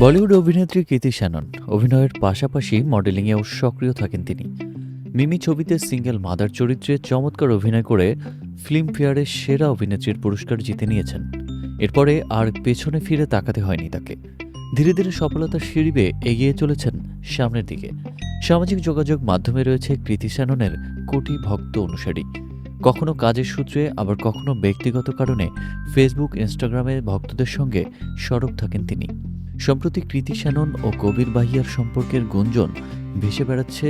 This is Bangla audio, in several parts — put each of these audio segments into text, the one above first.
বলিউড অভিনেত্রী কৃতি শ্যানন অভিনয়ের পাশাপাশি মডেলিংয়েও সক্রিয় থাকেন তিনি। মিমি ছবিতে সিঙ্গেল মাদার চরিত্রে চমৎকার অভিনয় করে ফিল্মফেয়ারে সেরা অভিনেত্রীর পুরস্কার জিতে নিয়েছেন। এরপরে আর পেছনে ফিরে তাকাতে হয়নি তাকে। ধীরে ধীরে সফলতার সিঁড়ি বেয়ে এগিয়ে চলেছেন সামনের দিকে। সামাজিক যোগাযোগ মাধ্যমে রয়েছে কৃতি শ্যাননের কোটি ভক্ত অনুসারী। কখনো কাজের সূত্রে, আবার কখনো ব্যক্তিগত কারণে ফেসবুক, ইনস্টাগ্রামে ভক্তদের সঙ্গে সরব থাকেন তিনি। সম্প্রতি কৃতি শ্যানন ও কবির বাহিয়ার সম্পর্কের গুঞ্জন ভেসে বেড়াচ্ছে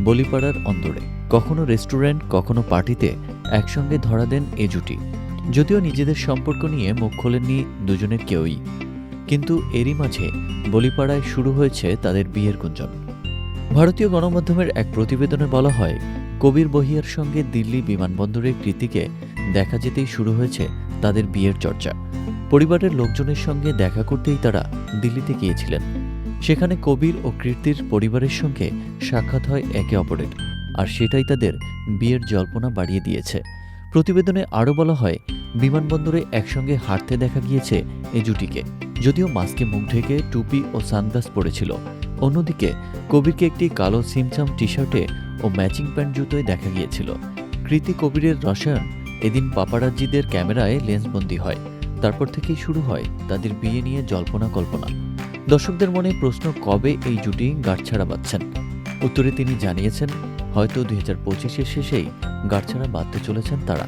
বলিপাড়ার অন্দরে। কখনো রেস্টুরেন্ট, কখনো পার্টিতে একসঙ্গে ধরা দেন এ জুটি। যদিও নিজেদের সম্পর্ক নিয়ে মুখ খোলেননি দুজনের কেউই, কিন্তু এরই মাঝে বলিপাড়ায় শুরু হয়েছে তাদের বিয়ের গুঞ্জন। ভারতীয় গণমাধ্যমের এক প্রতিবেদনে বলা হয়, কবির বহিয়ার সঙ্গে দিল্লি বিমানবন্দরে কৃতিকে দেখা যেতেই শুরু হয়েছে তাদের বিয়ের চর্চা। পরিবারের লোকজনের সঙ্গে দেখা করতেই তারা দিল্লিতে গিয়েছিলেন। সেখানে কবির ও কীর্তির পরিবারের সঙ্গে সাক্ষাৎ হয় একে অপরের, আর সেটাই তাদের বিয়ের জল্পনা বাড়িয়ে দিয়েছে। প্রতিবেদনে আরও বলা হয়, বিমানবন্দরে একসঙ্গে হাঁটতে দেখা গিয়েছে এ জুটিকে, যদিও মাস্কে মুখ ঢেকে টুপি ও সানগ্লাস পরেছিল। অন্যদিকে কবিরকে একটি কালো সিমসাম টি শার্টে ও ম্যাচিং প্যান্ট জুতোয় দেখা গিয়েছিল। কৃতি কবিরের রসায়ন এদিন পাপারাজ্জিদের ক্যামেরায় লেন্সবন্দি হয়। তারপর থেকেই শুরু হয় তাদের বিয়ে নিয়ে জল্পনা কল্পনা। দর্শকদের মনে প্রশ্ন, কবে এই জুটি গাঁটছাড়া বাঁধছেন? উত্তরে তিনি জানিয়েছেন, হয়তো 2025-এর শেষেই গাঁটছাড়া বাঁধতে চলেছেন তারা।